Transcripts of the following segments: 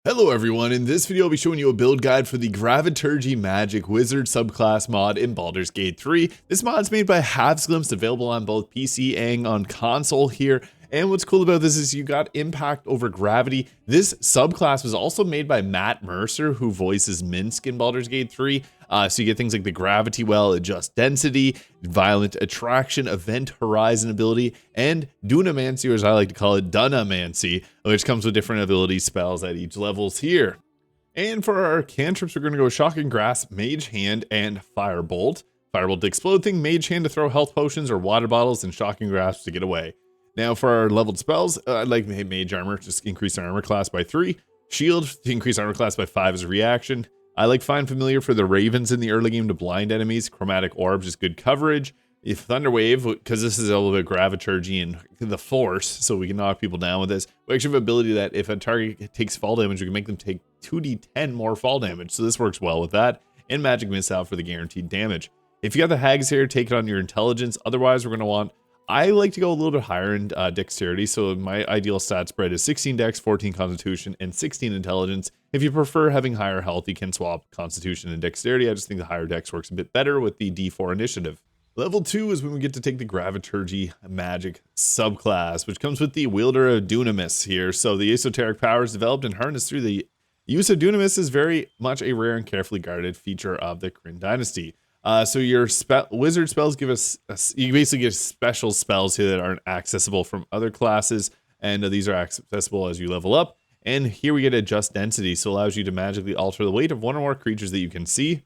Hello everyone, in this video I'll be showing you a build guide for the Graviturgy Magic Wizard subclass mod in Baldur's Gate 3. This mod is made by Havsglimt, available on both PC and on console here. And what's cool about this is you got impact over gravity. This subclass was also made by Matt Mercer, who voices Minsc in Baldur's Gate 3. So you get things like the gravity well, adjust density, violent attraction, event horizon ability, and dunamancy, or as I like to call it, dunnamancy, which comes with different ability spells at each levels here. And for our cantrips, we're going to go Shocking Grasp, Mage Hand, and Firebolt. Firebolt to explode thing, Mage Hand to throw health potions or water bottles, and Shocking Grasp to get away. Now for our leveled spells, I'd like Mage Armor, just increase our armor class by 3. Shield to increase armor class by 5 as a reaction. I like Find Familiar for the Ravens in the early game to blind enemies. Chromatic Orb, just good coverage. If Thunderwave, because this is a little bit Graviturgy and the Force, so we can knock people down with this. We actually have ability that if a target takes fall damage, we can make them take 2d10 more fall damage. So this works well with that. And Magic Missile for the guaranteed damage. If you got the Hags here, take it on your intelligence. Otherwise, we're going to want... I like to go a little bit higher in dexterity, so my ideal stat spread is 16 dex, 14 constitution, and 16 intelligence. If you prefer having higher health, you can swap constitution and dexterity. I just think the higher dex works a bit better with the D4 initiative. Level 2 is when we get to take the Graviturgy Magic subclass, which comes with the Wielder of Dunamis here. So the esoteric powers developed and harnessed through the use of Dunamis is very much a rare and carefully guarded feature of the Kryn dynasty. So your wizard spells give us, you basically get special spells here that aren't accessible from other classes, and these are accessible as you level up. And here we get adjust density, so it allows you to magically alter the weight of one or more creatures that you can see.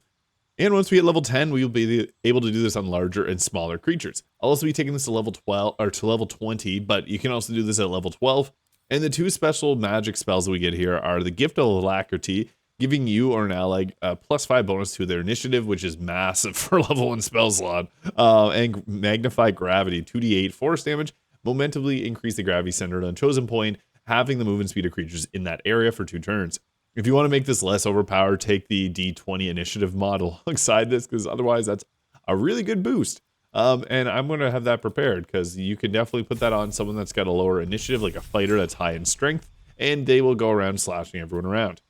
And once we hit level 10, we will be able to do this on larger and smaller creatures. I'll also be taking this to level 12 or to level 20, but you can also do this at level 12. And the two special magic spells that we get here are the Gift of Alacrity, giving you or an ally a +5 bonus to their initiative, which is massive for level 1 spell slot. And Magnify Gravity, 2d8 force damage, momentarily increase the gravity centered on chosen point, having the movement speed of creatures in that area for 2 turns. If you want to make this less overpowered, take the D20 initiative model alongside this, because otherwise that's a really good boost. And I'm going to have that prepared, because you can definitely put that on someone that's got a lower initiative, like a fighter that's high in strength, and they will go around slashing everyone around.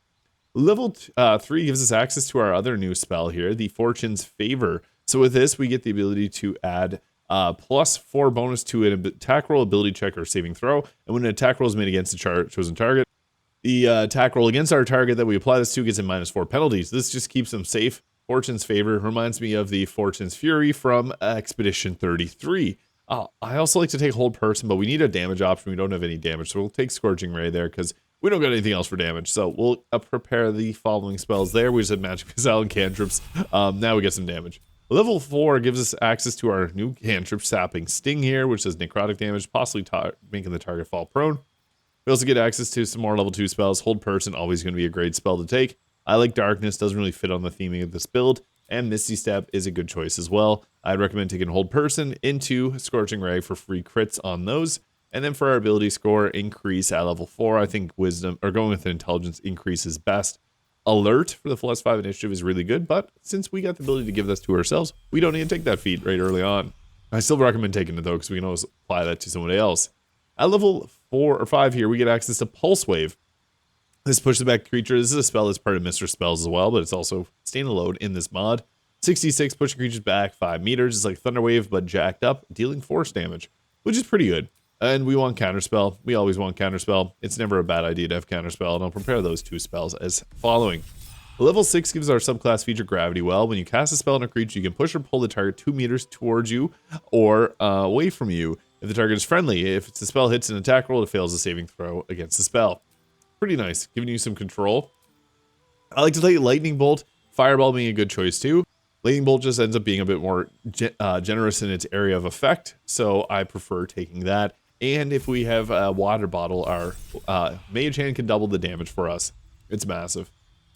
Level 3 gives us access to our other new spell here, the Fortune's Favor. So with this, we get the ability to add +4 bonus to an attack roll, ability check, or saving throw. And when an attack roll is made against a chosen target, the attack roll against our target that we apply this to gets a -4 penalties. This just keeps them safe. Fortune's Favor reminds me of the Fortune's Fury from Expedition 33. I also like to take Hold Person, but we need a damage option. We don't have any damage, so we'll take Scorching Ray there, because we don't got anything else for damage, so we'll prepare the following spells there. We just had Magic Missile and cantrips. Now we get some damage. Level 4 gives us access to our new cantrip, Sapping Sting here, which does necrotic damage, possibly making the target fall prone. We also get access to some more level 2 spells. Hold Person, always going to be a great spell to take. I like Darkness, doesn't really fit on the theming of this build, and Misty Step is a good choice as well. I'd recommend taking Hold Person into Scorching Ray for free crits on those. And then for our ability score increase at level 4, I think Wisdom, or going with an Intelligence increase is best. Alert for the +5 initiative is really good, but since we got the ability to give this to ourselves, we don't need to take that feat right early on. I still recommend taking it though, because we can always apply that to somebody else. At level 4 or 5 here, we get access to Pulse Wave. This pushes back creature. This is a spell that's part of Mr. Spells as well, but it's also standalone in this mod. 66, pushing creatures back 5 meters. It's like Thunder Wave, but jacked up, dealing force damage, which is pretty good. And we want Counterspell. We always want Counterspell. It's never a bad idea to have Counterspell, and I'll prepare those 2 spells as following. Level 6 gives our subclass feature Gravity Well. When you cast a spell on a creature, you can push or pull the target 2 meters towards you or away from you if the target is friendly. If the spell hits an attack roll, it fails a saving throw against the spell. Pretty nice, giving you some control. I like to take Lightning Bolt, Fireball being a good choice too. Lightning Bolt just ends up being a bit more generous in its area of effect, so I prefer taking that. And if we have a water bottle, our Mage Hand can double the damage for us. It's massive.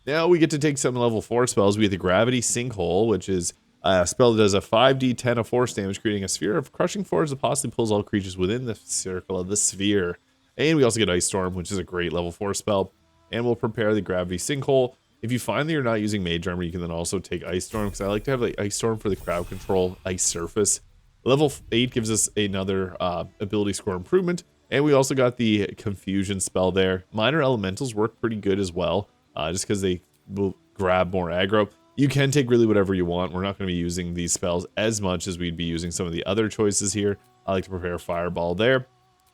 Now we get to take some level 4 spells. We get the Gravity Sinkhole, which is a spell that does a 5d10 of force damage, creating a sphere of crushing force that possibly pulls all creatures within the circle of the sphere. And we also get Ice Storm, which is a great level 4 spell. And we'll prepare the Gravity Sinkhole. If you find that you're not using Mage Armor, you can then also take Ice Storm, because I like to have the Ice Storm for the crowd control Ice Surface. Level 8 gives us another ability score improvement. And we also got the confusion spell there. Minor elementals work pretty good as well, just because they will grab more aggro. You can take really whatever you want. We're not going to be using these spells as much as we'd be using some of the other choices here. I like to prepare Fireball there.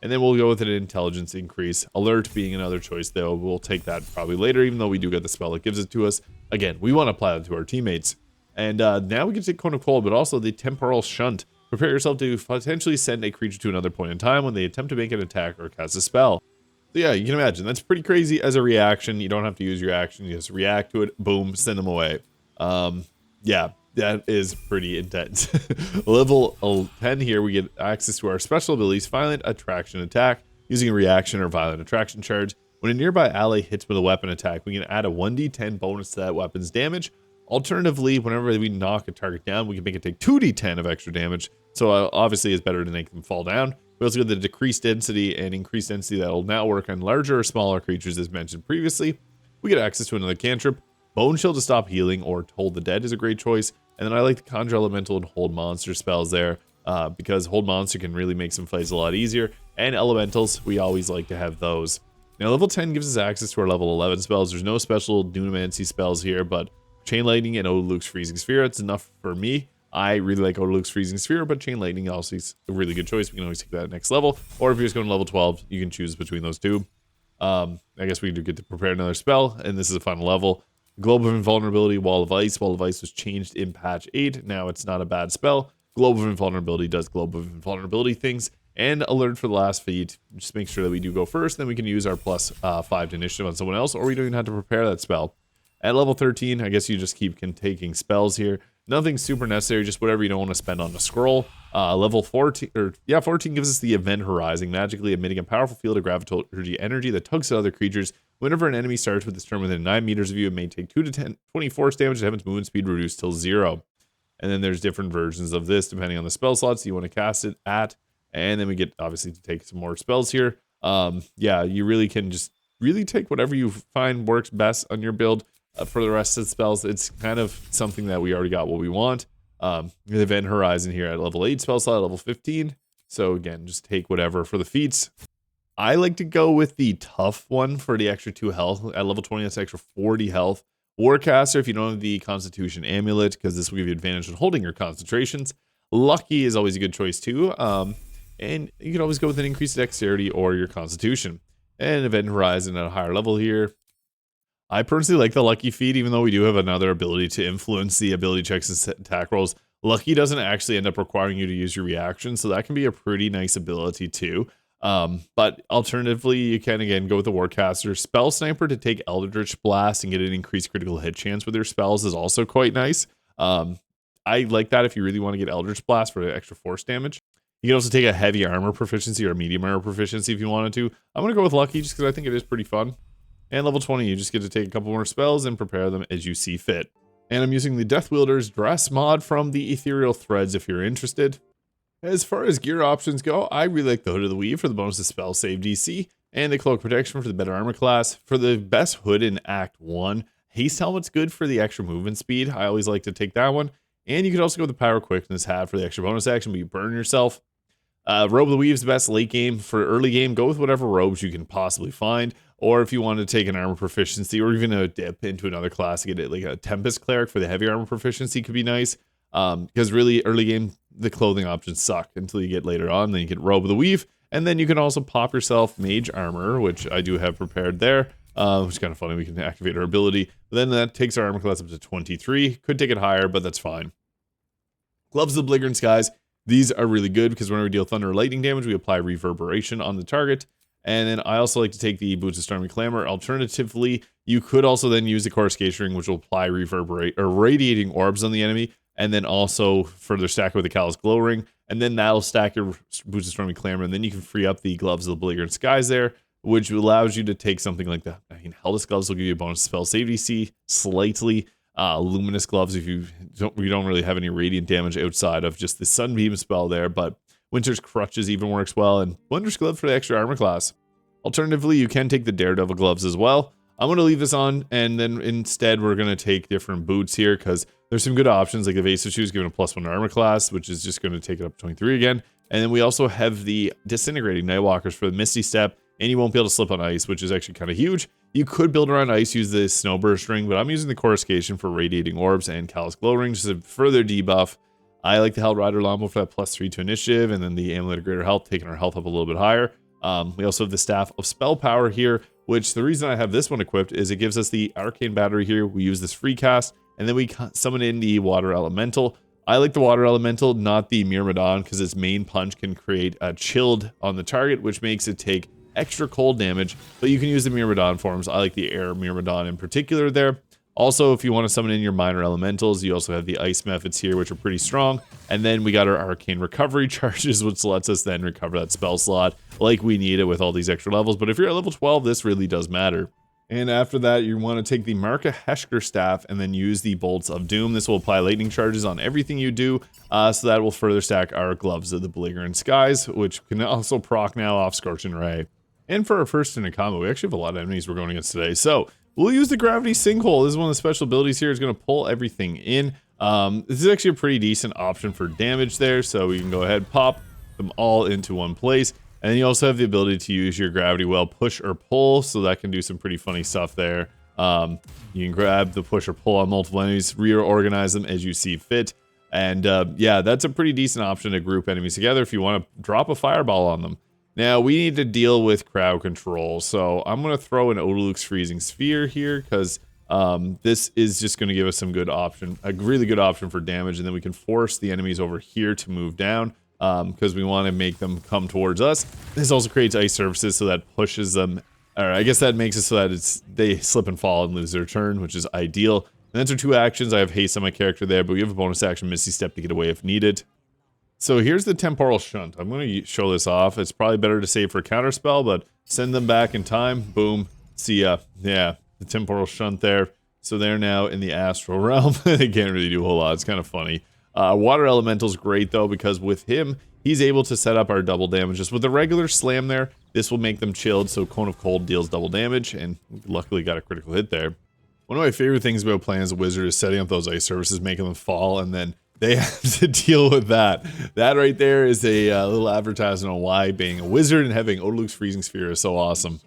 And then we'll go with an intelligence increase. Alert being another choice, though. We'll take that probably later, even though we do get the spell that gives it to us. Again, we want to apply that to our teammates. And now we can take Cone of Cold, but also the Temporal Shunt. Prepare yourself to potentially send a creature to another point in time when they attempt to make an attack or cast a spell. So yeah, you can imagine, that's pretty crazy as a reaction. You don't have to use your action. You just react to it, boom, send them away. Yeah, that is pretty intense. Level 10 here, we get access to our special abilities, Violent Attraction Attack, using a reaction or Violent Attraction charge. When a nearby ally hits with a weapon attack, we can add a 1d10 bonus to that weapon's damage. Alternatively, whenever we knock a target down, we can make it take 2d10 of extra damage. So obviously it's better to make them fall down. We also get the decreased density and increased density that will now work on larger or smaller creatures as mentioned previously. We get access to another cantrip. Bone Chill to stop healing or Hold the Dead is a great choice. And then I like the Conjure Elemental and Hold Monster spells there because Hold Monster can really make some fights a lot easier. And Elementals, we always like to have those. Now level 10 gives us access to our level 11 spells. There's no special dunamancy spells here, but Chain Lightning and Odaluk's Freezing Sphere, it's enough for me. I really like Odaluk's Freezing Sphere, but Chain Lightning also is a really good choice. We can always take that at next level. Or if you're just going to level 12, you can choose between those two. I guess we do get to prepare another spell, and this is a final level. Globe of Invulnerability, Wall of Ice. Wall of Ice was changed in patch 8. Now it's not a bad spell. Globe of Invulnerability does Globe of Invulnerability things. And Alert for the last feat. Just make sure that we do go first, then we can use our plus 5 to initiative on someone else, or we don't even have to prepare that spell. At level 13, I guess you just keep taking spells here. Nothing super necessary, just whatever you don't want to spend on a scroll. Level 14, 14 gives us the Event Horizon, magically emitting a powerful field of graviturgy energy that tugs at other creatures. Whenever an enemy starts with this turn within 9 meters of you, it may take 2 to 10, 20 force damage and have its movement speed reduced till 0. And then there's different versions of this depending on the spell slots you want to cast it at. And then we get, obviously, to take some more spells here. Yeah, you really can just really take whatever you find works best on your build. For the rest of the spells, it's kind of something that we already got what we want. The Event Horizon here at level 8 spell slot, level 15. So again, just take whatever for the feats. I like to go with the tough one for the extra 2 health. At level 20, that's extra 40 health. Warcaster, if you don't have the Constitution Amulet, because this will give you advantage on holding your concentrations. Lucky is always a good choice too. And you can always go with an increased dexterity or your Constitution. And Event Horizon at a higher level here. I personally like the Lucky feat, even though we do have another ability to influence the ability checks and attack rolls. Lucky doesn't actually end up requiring you to use your reaction, so that can be a pretty nice ability too. But alternatively, you can again go with the Warcaster. Spell Sniper to take Eldritch Blast and get an increased critical hit chance with your spells is also quite nice. I like that if you really want to get Eldritch Blast for extra force damage. You can also take a heavy armor proficiency or medium armor proficiency if you wanted to. I'm going to go with Lucky just because I think it is pretty fun. And level 20, you just get to take a couple more spells and prepare them as you see fit. And I'm using the Death Wielder's Dress mod from the Ethereal Threads if you're interested. As far as gear options go, I really like the Hood of the Weave for the bonus of spell save DC, and the Cloak Protection for the better armor class. For the best hood in Act 1, Haste Helmet's good for the extra movement speed. I always like to take that one. And you could also go with the Power Quickness hat for the extra bonus action, but you burn yourself. Robe of the Weave's the best late game. For early game, go with whatever robes you can possibly find. Or if you want to take an armor proficiency or even a dip into another class to get it, like a Tempest Cleric for the heavy armor proficiency could be nice. Because really early game, the clothing options suck until you get later on. Then you get Robe of the Weave. And then you can also pop yourself Mage Armor, which I do have prepared there. Which is kind of funny. We can activate our ability. But then that takes our armor class up to 23. Could take it higher, but that's fine. Gloves of the Bliggering Skies. These are really good because whenever we deal thunder or lightning damage, we apply reverberation on the target. And then I also like to take the Boots of Stormy Clamor. Alternatively, you could also then use the Coruscate Ring, which will apply radiating orbs on the enemy. And then also further stack it with the Callous Glow Ring. And then that'll stack your Boots of Stormy Clamor. And then you can free up the Gloves of the Belligerent Skies there, which allows you to take something like that. I mean, Helldust Gloves will give you a bonus spell save DC slightly. Luminous Gloves if you don't really have any radiant damage outside of just the Sunbeam spell there, but Winter's Crutches even works well, and Wondrous Glove for the extra armor class. Alternatively, you can take the Daredevil Gloves as well. I'm going to leave this on, and then instead we're going to take different boots here, because there's some good options, like the Evasive Shoes giving a +1 armor class, which is just going to take it up to 23 again. And then we also have the disintegrating Nightwalkers for the Misty Step, and you won't be able to slip on ice, which is actually kind of huge. You could build around ice, use the Snowburst ring, but I'm using the Coruscation for Radiating Orbs and Callous Glow Ring just to further debuff. I like the Hell Rider Lombo for that +3 to initiative, and then the Amulet of Greater Health, taking our health up a little bit higher. We also have the Staff of Spell Power here, which the reason I have this one equipped is it gives us the Arcane Battery here. We use this free cast, and then we summon in the Water Elemental. I like the Water Elemental, not the Myrmidon, because its main punch can create a chilled on the target, which makes it take extra cold damage, but you can use the Myrmidon forms. I like the Air Myrmidon in particular there. Also, if you want to summon in your minor elementals, you also have the ice methods here, which are pretty strong. And then we got our arcane recovery charges, which lets us then recover that spell slot like we need it with all these extra levels. But if you're at level 12, this really does matter. And after that, you want to take the Marka Heshker staff and then use the Bolts of Doom. This will apply lightning charges on everything you do, so that will further stack our Gloves of the Belligerent Skies, which can also proc now off Scorching Ray. And for our first in a combo, we actually have a lot of enemies we're going against today. So we'll use the Gravity Sinkhole. This is one of the special abilities here. It's going to pull everything in. This is actually a pretty decent option for damage there. So we can go ahead, pop them all into one place. And then you also have the ability to use your Gravity Well push or pull. So that can do some pretty funny stuff there. You can grab the push or pull on multiple enemies, reorganize them as you see fit. And yeah, that's a pretty decent option to group enemies together if you want to drop a fireball on them. Now, we need to deal with crowd control, so I'm going to throw an Odaluk's Freezing Sphere here, because this is just going to give us some good option, a really good option for damage, and then we can force the enemies over here to move down, because we want to make them come towards us. This also creates ice surfaces, so that pushes them, or I guess that makes it so that they slip and fall and lose their turn, which is ideal. And that's our two actions. I have haste on my character there, but we have a bonus action, Misty Step, to get away if needed. So here's the Temporal Shunt. I'm going to show this off. It's probably better to save for counterspell, but send them back in time. Boom. See ya. Yeah, the Temporal Shunt there. So they're now in the Astral Realm. They can't really do a whole lot. It's kind of funny. Water Elemental's great, though, because with him, he's able to set up our double damages. With the regular Slam there, this will make them chilled, so Cone of Cold deals double damage, and luckily got a critical hit there. One of my favorite things about playing as a wizard is setting up those ice surfaces, making them fall, and then they have to deal with that. That right there is a little advertisement on why being a wizard and having Odaluk's Freezing Sphere is so awesome.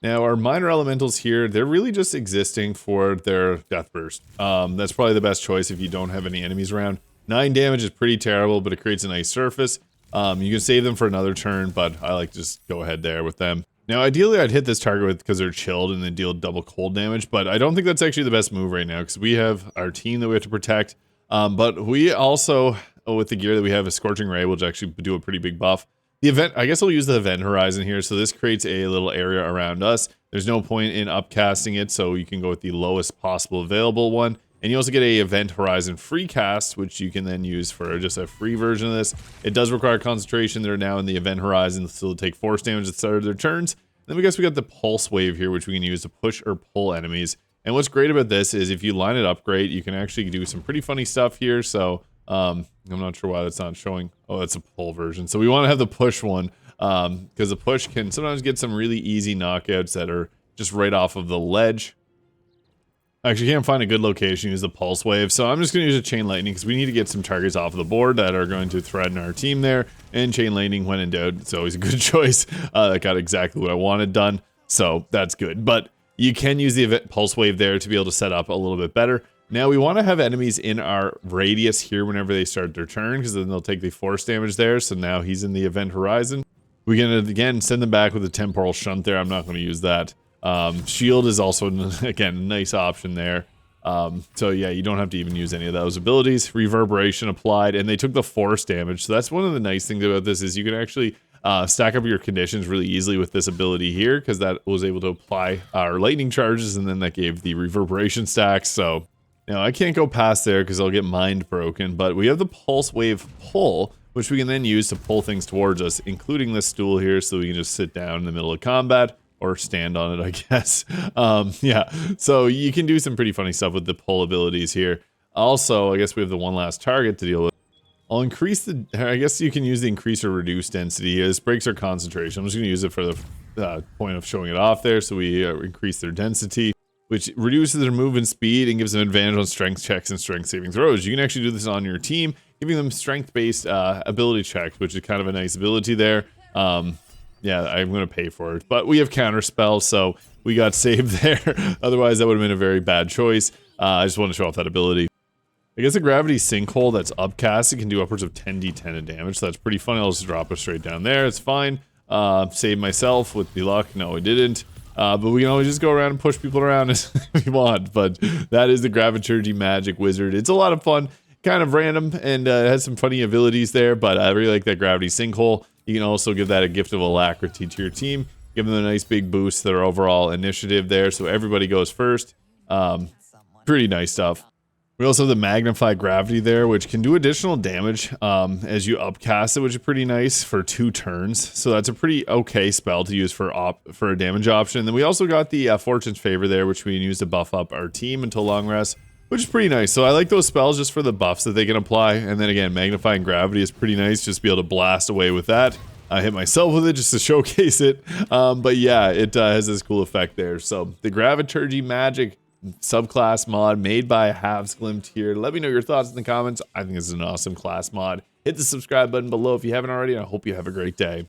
Now, our minor elementals here, they're really just existing for their Death Burst. That's probably the best choice if you don't have any enemies around. 9 damage is pretty terrible, but it creates a nice surface. You can save them for another turn, but I like to just go ahead there with them. Now, ideally, I'd hit this target with because they're chilled and they deal double cold damage, but I don't think that's actually the best move right now because we have our team that we have to protect. But we also, with the gear that we have, a Scorching Ray, which actually do a pretty big buff. The event, I guess I'll use the event horizon here. So this creates a little area around us. There's no point in upcasting it, so you can go with the lowest possible available one. And you also get a event horizon free cast, which you can then use for just a free version of this. It does require concentration. They're now in the event horizon, so they'll take force damage at the start of their turns. Then we got the pulse wave here, which we can use to push or pull enemies. And what's great about this is if you line it up great, you can actually do some pretty funny stuff here. So I'm not sure why that's not showing. Oh, that's a pull version. So we want to have the push one because the push can sometimes get some really easy knockouts that are just right off of the ledge. I actually can't find a good location to use the pulse wave. So I'm just going to use a chain lightning because we need to get some targets off of the board that are going to threaten our team there. And chain lightning, when in doubt, it's always a good choice. That got exactly what I wanted done. So that's good. But you can use the event pulse wave there to be able to set up a little bit better. Now we want to have enemies in our radius here whenever they start their turn, because then they'll take the force damage there. So now he's in the event horizon. We can again send them back with a temporal shunt there. I'm not going to use that. Shield is also, again, a nice option there. So yeah, you don't have to even use any of those abilities. Reverberation applied, and they took the force damage. So that's one of the nice things about this is you can actually stack up your conditions really easily with this ability here, because that was able to apply our lightning charges, and then that gave the reverberation stacks. So now I can't go past there because I'll get mind broken, but we have the pulse wave pull, which we can then use to pull things towards us, including this stool here, so we can just sit down in the middle of combat or stand on it, I guess. Yeah, so you can do some pretty funny stuff with the pull abilities here. Also, I guess we have the one last target to deal with. I'll increase the, I guess you can use the increase or reduce density here. This breaks our concentration. I'm just going to use it for the point of showing it off there. So we increase their density, which reduces their movement speed and gives them advantage on strength checks and strength saving throws. You can actually do this on your team. giving them strength-based ability checks, which is kind of a nice ability there. Yeah, I'm going to pay for it. But we have counter spells, so we got saved there. Otherwise, that would have been a very bad choice. I just want to show off that ability. I guess a gravity sinkhole that's upcast, it can do upwards of 10d10 of damage, so that's pretty fun. I'll just drop it straight down there. It's fine. Save myself with the luck. No, I didn't. But we can always just go around and push people around if we want. But that is the Graviturgy Magic Wizard. It's a lot of fun, kind of random, and it has some funny abilities there. But I really like that gravity sinkhole. You can also give that a gift of alacrity to your team. Give them a nice big boost to their overall initiative there. So everybody goes first. Pretty nice stuff. We also have the magnified gravity there, which can do additional damage as you upcast it, which is pretty nice for 2 turns. So that's a pretty okay spell to use for a damage option. And then we also got the Fortune's Favor there, which we can use to buff up our team until long rest, which is pretty nice. So I like those spells just for the buffs that they can apply. And then again, magnifying gravity is pretty nice, just to be able to blast away with that. I hit myself with it just to showcase it. But yeah, it has this cool effect there. So the Graviturgy Magic subclass mod made by Havsglimt here. Let me know your thoughts in the comments. I think this is an awesome class mod. Hit the subscribe button below if you haven't already. I hope you have a great day.